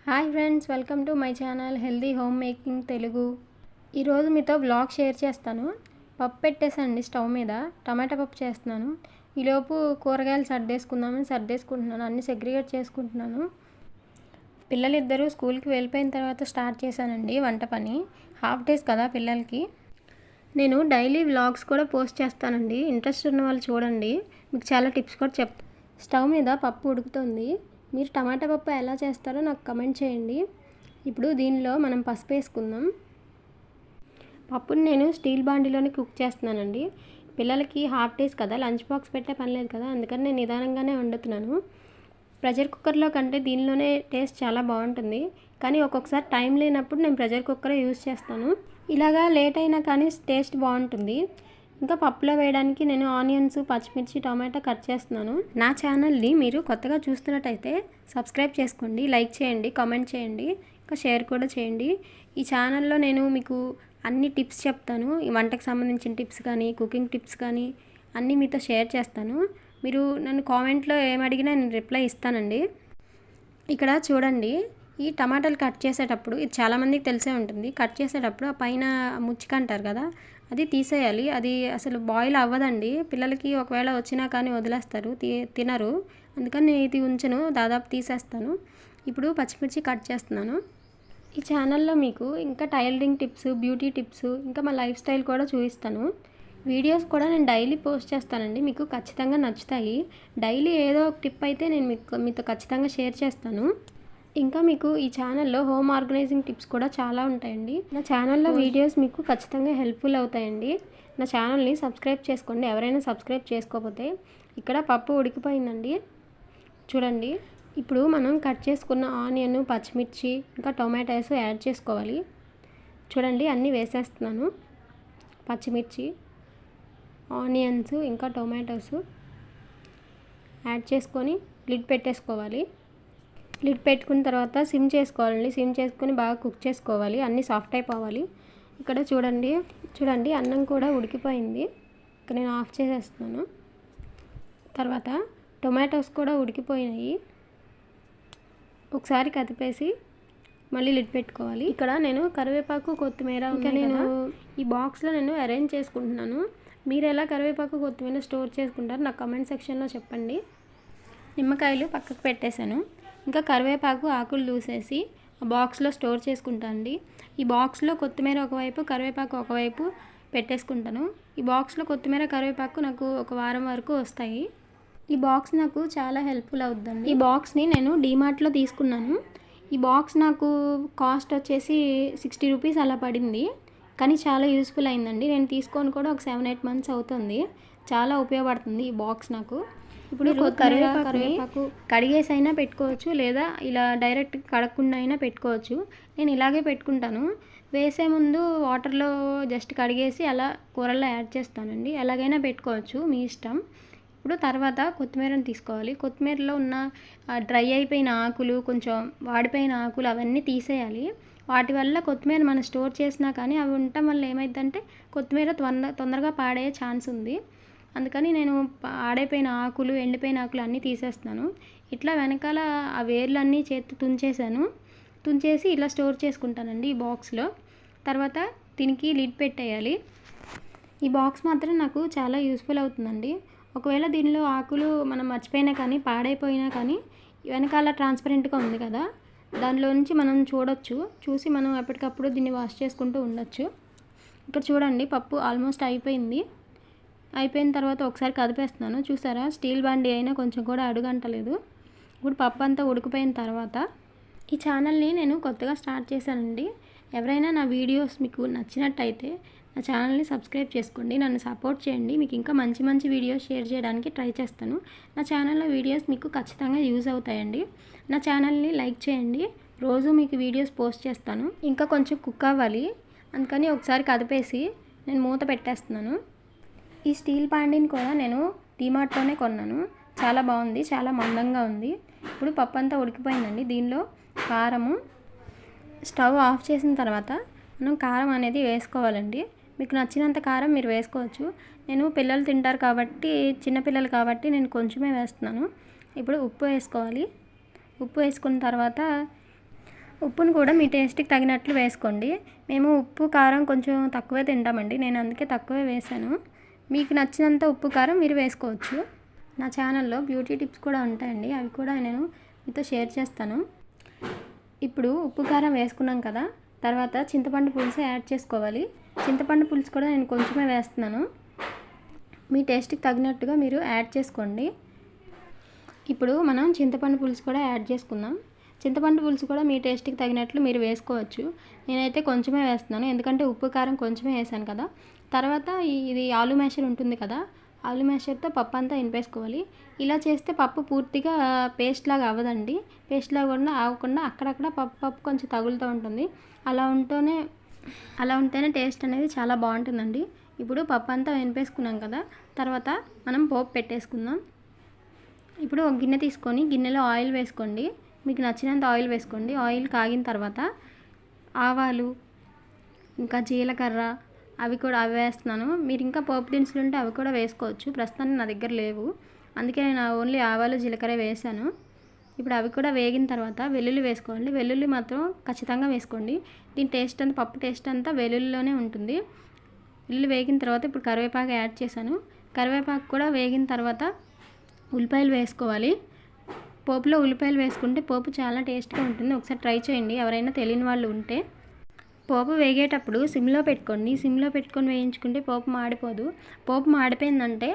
Hi friends, welcome to my channel healthy home making Telugu. ఈరోజు మీతో blog share చేస్తాను. పప్పు పెట్టేసానండి స్టవ్ మీద. టమాటా పప్పు చేస్తున్నాను. ఈలోపు కూరగాయలు సర్దేసుకుంటున్నాను. అన్నీ సెగ్రిగేట్ చేసుకుంటున్నాను. పిల్లలిద్దరూ స్కూల్కి వెళ్ళిపోయిన తర్వాత స్టార్ట్ చేశానండి వంట పని. హాఫ్ డేస్ కదా పిల్లలకి. నేను డైలీ వ్లాగ్స్ కూడా పోస్ట్ చేస్తానండి. ఇంట్రెస్ట్ ఉన్న వాళ్ళు చూడండి. మీకు చాలా టిప్స్ కూడా చెప్తాను. స్టవ్ మీద పప్పు ఉడుకుతుంది. మీరు టమాటా పప్పు ఎలా చేస్తారో నాకు కమెంట్ చేయండి. ఇప్పుడు దీనిలో మనం పసుపు వేసుకుందాం. పప్పుని నేను స్టీల్ బాండీలోనే కుక్ చేస్తున్నానండి. పిల్లలకి హాఫ్ డేస్ కదా, లంచ్ బాక్స్ పెట్టే పని లేదు కదా, అందుకని నేను నిదానంగానే వండుతున్నాను. ప్రెషర్ కుక్కర్లో కంటే దీనిలోనే టేస్ట్ చాలా బాగుంటుంది. కానీ ఒక్కొక్కసారి టైం లేనప్పుడు నేను ప్రెషర్ కుక్కరే యూజ్ చేస్తాను. ఇలాగా లేట్ అయినా కానీ టేస్ట్ బాగుంటుంది. ఇంకా పప్పులో వేయడానికి నేను ఆనియన్స్, పచ్చిమిర్చి, టమాటా కట్ చేస్తున్నాను. నా ఛానల్ని మీరు కొత్తగా చూస్తున్నట్టయితే సబ్స్క్రైబ్ చేసుకోండి, లైక్ చేయండి, కామెంట్ చేయండి, ఇంకా షేర్ కూడా చేయండి. ఈ ఛానల్లో నేను మీకు అన్ని టిప్స్ చెప్తాను. ఈ వంటకు సంబంధించిన టిప్స్ కానీ, కుకింగ్ టిప్స్ కానీ అన్నీ మీతో షేర్ చేస్తాను. మీరు నన్ను కామెంట్లో ఏమడిగినా నేను రిప్లై ఇస్తానండి. ఇక్కడ చూడండి, ఈ టమాటాలు కట్ చేసేటప్పుడు ఇది చాలామందికి తెలిసే ఉంటుంది. కట్ చేసేటప్పుడు ఆ పైన ముచ్చిక అంటారు కదా, అది తీసేయాలి. అది అసలు బాయిల్ అవ్వదండి. పిల్లలకి ఒకవేళ వచ్చినా కానీ వదిలేస్తారు, తినరు. అందుకని నేను ఇది ఉంచను, దాదాపు తీసేస్తాను. ఇప్పుడు పచ్చిమిర్చి కట్ చేస్తున్నాను. ఈ ఛానల్లో మీకు ఇంకా టైలరింగ్ టిప్స్, బ్యూటీ టిప్స్, ఇంకా మా లైఫ్ స్టైల్ కూడా చూపిస్తాను. వీడియోస్ కూడా నేను డైలీ పోస్ట్ చేస్తానండి. మీకు ఖచ్చితంగా నచ్చుతాయి. డైలీ ఏదో ఒక టిప్ అయితే నేను మీతో ఖచ్చితంగా షేర్ చేస్తాను. ఇంకా మీకు ఈ ఛానల్లో హోమ్ ఆర్గనైజింగ్ టిప్స్ కూడా చాలా ఉంటాయండి. నా ఛానల్లో వీడియోస్ మీకు ఖచ్చితంగా హెల్ప్ఫుల్ అవుతాయండి. నా ఛానల్ని సబ్స్క్రైబ్ చేసుకోండి ఎవరైనా సబ్స్క్రైబ్ చేసుకోకపోతే. ఇక్కడ పప్పు ఉడికిపోయిందండి చూడండి. ఇప్పుడు మనం కట్ చేసుకున్న ఆనియన్, పచ్చిమిర్చి, ఇంకా టొమాటోస్ యాడ్ చేసుకోవాలి. చూడండి, అన్నీ వేసేస్తున్నాను. పచ్చిమిర్చి, ఆనియన్స్, ఇంకా టొమాటోస్ యాడ్ చేసుకొని లిడ్ పెట్టేసుకోవాలి. లిడ్ పెట్టుకున్న తర్వాత సిమ్ చేసుకోవాలండి. సిమ్ చేసుకొని బాగా కుక్ చేసుకోవాలి, అన్నీ సాఫ్ట్ అయిపోవాలి. ఇక్కడ చూడండి అన్నం కూడా ఉడికిపోయింది. ఇక్కడ నేను ఆఫ్ చేసేస్తున్నాను. తర్వాత టొమాటోస్ కూడా ఉడికిపోయినాయి. ఒకసారి కదిపేసి మళ్ళీ లిడ్ పెట్టుకోవాలి. ఇక్కడ నేను కరివేపాకు, కొత్తిమీర ఇంకా నేను ఈ బాక్స్లో నేను అరేంజ్ చేసుకుంటున్నాను. మీరు ఎలా కరివేపాకు, కొత్తిమీర స్టోర్ చేసుకుంటారు నాకు కమెంట్ సెక్షన్లో చెప్పండి. నిమ్మకాయలు పక్కకు పెట్టేశాను. ఇంకా కరివేపాకు ఆకులు దూసేసి ఆ బాక్స్లో స్టోర్ చేసుకుంటానండి. ఈ బాక్స్లో కొత్తిమీర ఒకవైపు, కరివేపాకు ఒకవైపు పెట్టేసుకుంటాను. ఈ బాక్స్లో కొత్తిమీర, కరివేపాకు నాకు ఒక వారం వరకు వస్తాయి. ఈ బాక్స్ నాకు చాలా హెల్ప్ఫుల్ అవుతుందండి. ఈ బాక్స్ని నేను డీమార్ట్లో తీసుకున్నాను. ఈ బాక్స్ నాకు కాస్ట్ వచ్చేసి 60 రూపీస్ అలా పడింది. కానీ చాలా యూస్ఫుల్ అయిందండి. నేను తీసుకొని కూడా ఒక 7-8 మంత్స్ అవుతుంది. చాలా ఉపయోగపడుతుంది ఈ బాక్స్ నాకు. ఇప్పుడు కరివేపాకు కడిగేసి అయినా పెట్టుకోవచ్చు, లేదా ఇలా డైరెక్ట్ కడగకుండా అయినా పెట్టుకోవచ్చు. నేను ఇలాగే పెట్టుకుంటాను. వేసే ముందు వాటర్లో జస్ట్ కడిగేసి అలా కూరల్లో యాడ్ చేస్తానండి. ఎలాగైనా పెట్టుకోవచ్చు, మీ ఇష్టం. ఇప్పుడు తర్వాత కొత్తిమీరని తీసుకోవాలి. కొత్తిమీరలో ఉన్న డ్రై అయిపోయిన ఆకులు, కొంచెం వాడిపోయిన ఆకులు అవన్నీ తీసేయాలి. వాటి వల్ల కొత్తిమీర మనం స్టోర్ చేసినా కానీ అవి ఉండటం వల్ల ఏమైందంటే కొత్తిమీర తొందరగా పాడయ్యే ఛాన్స్ ఉంది. అందుకని నేను ఆడైపోయిన ఆకులు, ఎండిపోయిన ఆకులు అన్నీ తీసేస్తున్నాను. ఇట్లా వెనకాల ఆ వేర్లన్నీ చేతి తుంచేసి ఇలా స్టోర్ చేసుకుంటానండి ఈ బాక్స్లో. తర్వాత దీనికి లిడ్ పెట్టేయాలి. ఈ బాక్స్ మాత్రం నాకు చాలా యూస్ఫుల్ అవుతుందండి. ఒకవేళ దీనిలో ఆకులు మనం మర్చిపోయినా కానీ, పాడైపోయినా కానీ వెనకాల ట్రాన్స్పరెంట్గా ఉంది కదా, దానిలో నుంచి మనం చూసి మనం ఎప్పటికప్పుడు దీన్ని వాష్ చేసుకుంటూ ఉండొచ్చు. ఇక్కడ చూడండి, పప్పు ఆల్మోస్ట్ అయిపోయిన తర్వాత ఒకసారి కదిపేస్తున్నాను. చూసారా, స్టీల్ బాండీ అయినా కొంచెం కూడా అడుగంటలేదు. ఇప్పుడు పప్పు అంతా ఉడికిపోయిన తర్వాత ఈ ఛానల్ని నేను కొత్తగా స్టార్ట్ చేశానండి. ఎవరైనా నా వీడియోస్ మీకు నచ్చినట్టయితే నా ఛానల్ని సబ్స్క్రైబ్ చేసుకోండి, నన్ను సపోర్ట్ చేయండి. మీకు ఇంకా మంచి మంచి వీడియోస్ షేర్ చేయడానికి ట్రై చేస్తాను. నా ఛానల్లో వీడియోస్ మీకు ఖచ్చితంగా యూజ్ అవుతాయండి. నా ఛానల్ని లైక్ చేయండి. రోజు మీకు వీడియోస్ పోస్ట్ చేస్తాను. ఇంకా కొంచెం కుక్ అవ్వాలి, అందుకని ఒకసారి కదిపేసి నేను మూత పెట్టేస్తున్నాను. ఈ స్టీల్ బాండీని కూడా నేను డీమార్ట్లోనే కొన్నాను. చాలా బాగుంది, చాలా మందంగా ఉంది. ఇప్పుడు పప్పు అంతా ఉడికిపోయిందండి. దీనిలో కారము, స్టవ్ ఆఫ్ చేసిన తర్వాత మనం కారం అనేది వేసుకోవాలండి. మీకు నచ్చినంత కారం మీరు వేసుకోవచ్చు. నేను పిల్లలు తింటారు కాబట్టి, చిన్నపిల్లలు కాబట్టి నేను కొంచెమే వేస్తున్నాను. ఇప్పుడు ఉప్పు వేసుకోవాలి. ఉప్పు వేసుకున్న తర్వాత ఉప్పును కూడా మీ టేస్ట్కి తగినట్లు వేసుకోండి. మేము ఉప్పు కారం కొంచెం తక్కువే తింటామండి, నేను అందుకే తక్కువే వేసాను. మీకు నచ్చినంత ఉప్పు కారం మీరు వేసుకోవచ్చు. నా ఛానల్లో బ్యూటీ టిప్స్ కూడా ఉంటాయండి, అవి కూడా నేను మీతో షేర్ చేస్తాను. ఇప్పుడు ఉప్పు కారం వేసుకున్నాం కదా, తర్వాత చింతపండు పులుసు యాడ్ చేసుకోవాలి. చింతపండు పులుసు కూడా నేను కొంచెమే వేస్తున్నాను, మీ టేస్ట్కి తగినట్టుగా మీరు యాడ్ చేసుకోండి. ఇప్పుడు మనం చింతపండు పులుసు కూడా యాడ్ చేసుకుందాం. చింతపండు పులుసు కూడా మీ టేస్ట్కి తగినట్లు మీరు వేసుకోవచ్చు. నేనైతే కొంచెమే వేస్తున్నాను, ఎందుకంటే ఉప్పు కారం కొంచెమే వేసాను కదా. తర్వాత ఇది ఆలు మ్యాషర్ ఉంటుంది కదా, ఆలు మ్యాషర్తో పప్పు అంతా ఎనిపేసుకోవాలి. ఇలా చేస్తే పప్పు పూర్తిగా పేస్ట్ లాగా అవ్వదండి, పేస్ట్ లాగా కూడా అవ్వకుండా అక్కడక్కడ పప్పు కొంచెం తగులుతూ ఉంటుంది. అలా ఉంటేనే టేస్ట్ అనేది చాలా బాగుంటుందండి. ఇప్పుడు పప్పు అంతా ఎనిపేసుకున్నాం కదా, తర్వాత మనం పోపు పెట్టేసుకుందాం. ఇప్పుడు ఒక గిన్నె తీసుకొని గిన్నెలో ఆయిల్ వేసుకోండి, మీకు నచ్చినంత ఆయిల్ వేసుకోండి. ఆయిల్ కాగిన తర్వాత ఆవాలు ఇంకా జీలకర్ర అవి వేస్తున్నాను. మీరు ఇంకా పోపు దినుసులు ఉంటే అవి కూడా వేసుకోవచ్చు, ప్రస్తుతానికి నా దగ్గర లేవు, అందుకే నేను ఓన్లీ ఆవాలు జీలకర్ర వేసాను. ఇప్పుడు అవి కూడా వేగిన తర్వాత వెల్లుల్లి వేసుకోండి. వెల్లుల్లి మాత్రం ఖచ్చితంగా వేసుకోండి, దీని టేస్ట్ అంతా పప్పు టేస్ట్ అంతా వెల్లుల్లిలోనే ఉంటుంది. వెల్లుల్లి వేగిన తర్వాత ఇప్పుడు కరివేపాకు యాడ్ చేశాను. కరివేపాకు కూడా వేగిన తర్వాత ఉల్లిపాయలు వేసుకోవాలి. పోపులో ఉల్లిపాయలు వేసుకుంటే పోపు చాలా టేస్ట్గా ఉంటుంది, ఒకసారి ట్రై చేయండి ఎవరైనా తెలియని వాళ్ళు ఉంటే. పోపు వేగేటప్పుడు సిమ్లో పెట్టుకోండి, సిమ్లో పెట్టుకొని వేయించుకుంటే పోపు మాడిపోదు. పోపు మాడిపోయిందంటే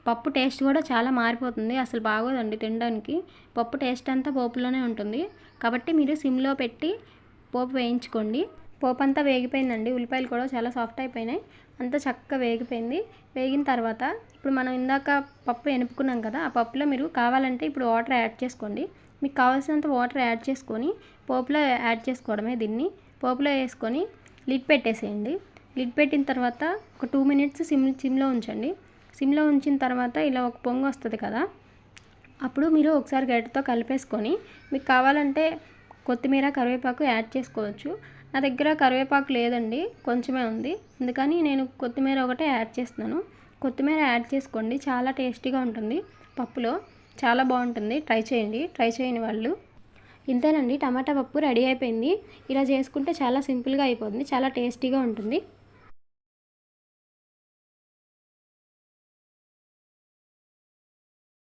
పప్పు టేస్ట్ కూడా చాలా మారిపోతుంది, అసలు బాగోదండి తినడానికి. పప్పు టేస్ట్ అంతా పోపులోనే ఉంటుంది, కాబట్టి మీరు సిమ్లో పెట్టి పోపు వేయించుకోండి. పోపు అంతా వేగిపోయిందండి, ఉల్లిపాయలు కూడా చాలా సాఫ్ట్ అయిపోయినాయి, అంతా చక్కగా వేగిపోయింది. వేగిన తర్వాత ఇప్పుడు మనం ఇందాక పప్పు ఎనుపుకున్నాం కదా, ఆ పప్పులో మీరు కావాలంటే ఇప్పుడు వాటర్ యాడ్ చేసుకోండి. మీకు కావాల్సినంత వాటర్ యాడ్ చేసుకొని పోపులో యాడ్ చేసుకోవడమే. దీన్ని పోపులో వేసుకొని లిడ్ పెట్టేసేయండి. లిడ్ పెట్టిన తర్వాత ఒక 2 మినిట్స్ సిమ్లో ఉంచండి. సిమ్లో ఉంచిన తర్వాత ఇలా ఒక పొంగు వస్తుంది కదా, అప్పుడు మీరు ఒకసారి గరిటెతో కలిపేసుకొని మీకు కావాలంటే కొత్తిమీర కరివేపాకు యాడ్ చేసుకోవచ్చు. నా దగ్గర కరివేపాకు లేదండి, కొంచెమే ఉంది, అందుకని నేను కొత్తిమీర ఒకటే యాడ్ చేస్తున్నాను. కొత్తిమీర యాడ్ చేసుకోండి, చాలా టేస్టీగా ఉంటుంది, పప్పులో చాలా బాగుంటుంది. ట్రై చేయండి, ట్రై చేయని వాళ్ళు. ఇంతేనండి, టమాటా పప్పు రెడీ అయిపోయింది. ఇలా చేసుకుంటే చాలా సింపుల్గా అయిపోతుంది, చాలా టేస్టీగా ఉంటుంది.